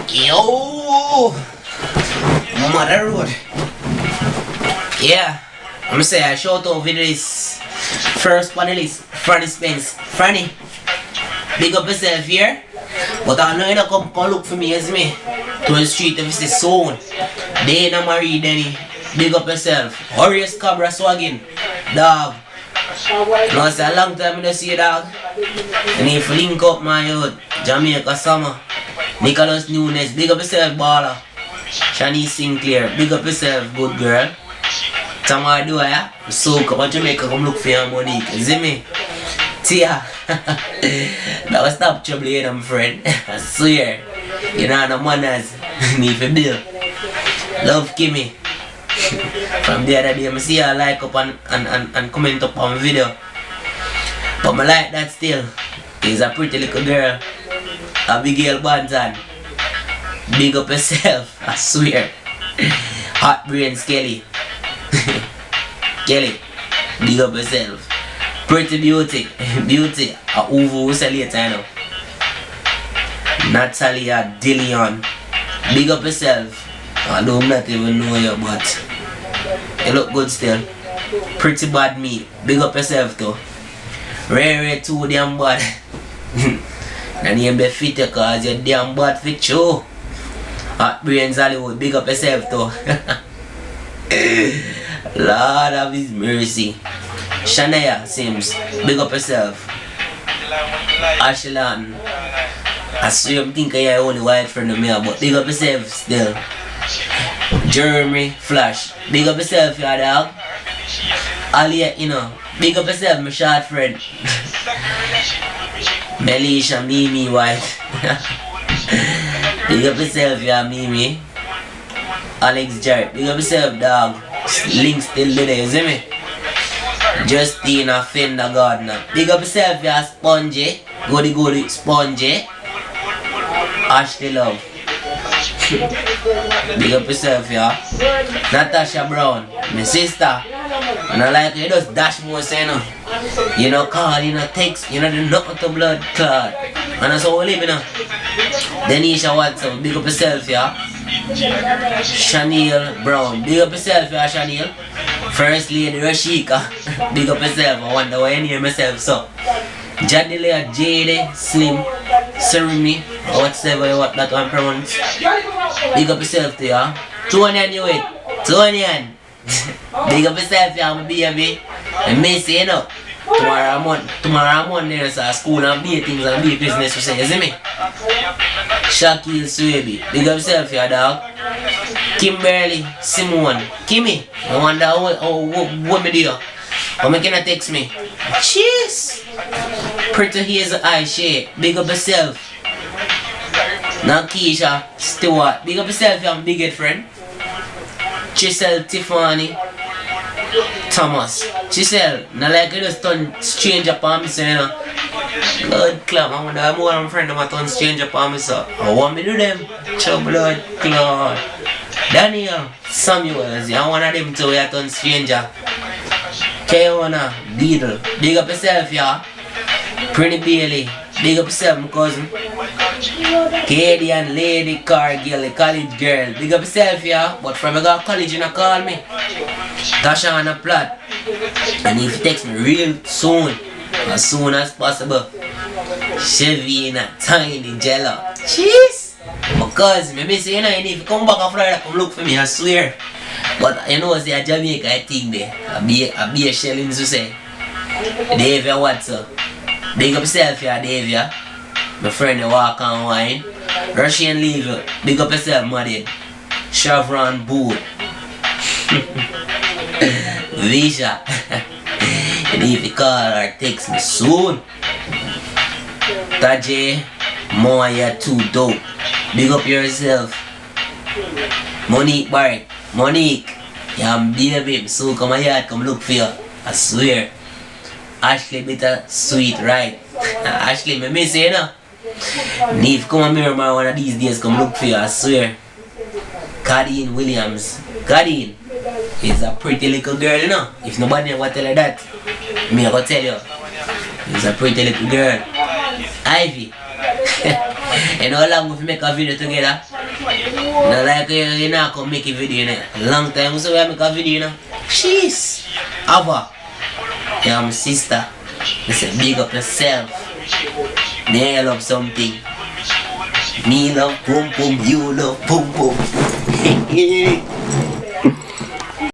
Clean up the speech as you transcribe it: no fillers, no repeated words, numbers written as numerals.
Yo, Mother Road. Yeah, I'm gonna say I shout out with this first panelist, Franny Spence. Franny, big up yourself here. But I know you don't come look for me as me. To the street if it's soon. They ain't married any. Big up yourself. Horace Cabra swagging. Dog. No, it's a long time I don't see you, dog. And if you link up my youth, Jamaica Summer, Nicholas Nunes, big up yourself, baller. Shanice Sinclair, big up yourself, good girl. Tamar do ya? So come on Jamaica, come look for your money. You see me? Tia. Now stop troubling them, friend. I swear. You know the manners. Need for bill. Love Kimmy. From the other day, I see her like up and comment up on video. But I like that still. She's a pretty little girl. Abigail Bantan. Big up yourself, I swear. Hot brains Kelly. Kelly, big up yourself. Pretty beauty. Beauty. A Uvu who say later now. Natalia Dillion. Big up yourself. I don't not even know you, but you look good still. Pretty bad me. Big up yourself too. Rare too damn bad. And you be fit cause you're damn bad fit you. Hot brains Hollywood, big up yourself too. Lord of his mercy. Shania Sims, big up yourself. Ashland. I swear I'm thinking you're only white friend of me, but big up yourself still. Jeremy Flash, big up yourself, your dog. Ali, you know, big up yourself, my short friend. Melisha, Mimi, white. Big up yourself, your Mimi. Alex Jarrett, big up yourself, dog. Link still there, you see me? Justina Fender Gardner, big up yourself, your Spongy. Goody Spongy. Ashley Love. Big up yourself, yeah. Natasha Brown, my sister. And I like you just dash more say no. You know call, you know text, you know the nothing to blood clot. And that's how we live, you know. Denisha Watson, big up yourself, yeah. Chanel Brown, big up yourself, yeah, Chanel. First Lady Rashika, big up yourself. I wonder why I name myself so. Jadilia, Jade, Slim, Serumi, or whatever what that one pronounce. Big up yourself to ya. Tonian you wait. Tonian. Big up yourself ya, my baby. I miss you, you know. Tomorrow morning there's a school and be things and be business, you say, you see me? Shaquille Swaby, big up yourself ya, dog. Kimberly, Simone, Kimmy. I wonder what me do. How me can text me? Cheers! Pretty hazel eye shade. Big up yourself. Nakisha Stewart. Big up yourself, your big head friend. Chisel Tiffany Thomas. Chisel, not like you just turn stranger upon me, so you know. Blood clot, I wonder I'm more of a friend of my turn stranger upon me, so I want me to do them. Chow blood clot. Daniel Samuels, I one of them too, we are turn stranger. Kayona Beadle, big up yourself, yeah. Pretty Bailey, big up yourself, my cousin. Canadian Lady Cargill, college girl, big up yourself, yeah. But from I got college, you know, call me. Tashana Platt. And if you text me real soon, as soon as possible. Chevina, Tiny Jello. Cheese! My cousin, maybe say, you know, if you come back from Florida, come look for me, I swear. But you know, say a Jamaica, I think there. I be a shellings to say. Dave, what's up? Big up yourself, yeah, Dave, yeah. My friend, they walk on wine. Russian Legal, big up yourself, Maddie. Chevron Boot. Visha. And if you call or text me soon. Tajay, Moya, too dope. Big up yourself. Monique Barrett. Monique, yeah, baby, so come here, come look for you. I swear. Ashley bitter sweet, right? Ashley, me miss you, you know. Neve, come and mirror one of these days, come look for you, I swear. Cadine Williams. Cadine is a pretty little girl, you know. If nobody ever tell her that, me I go tell you. She's a pretty little girl. Ivy. You know how long we make a video together? Not like you know come make a video, you know. Long time so we make a video, you know. Jeez. Ava. Yeah, my sister. I say big up yourself. Me love something. Me love boom boom, you love boom boom.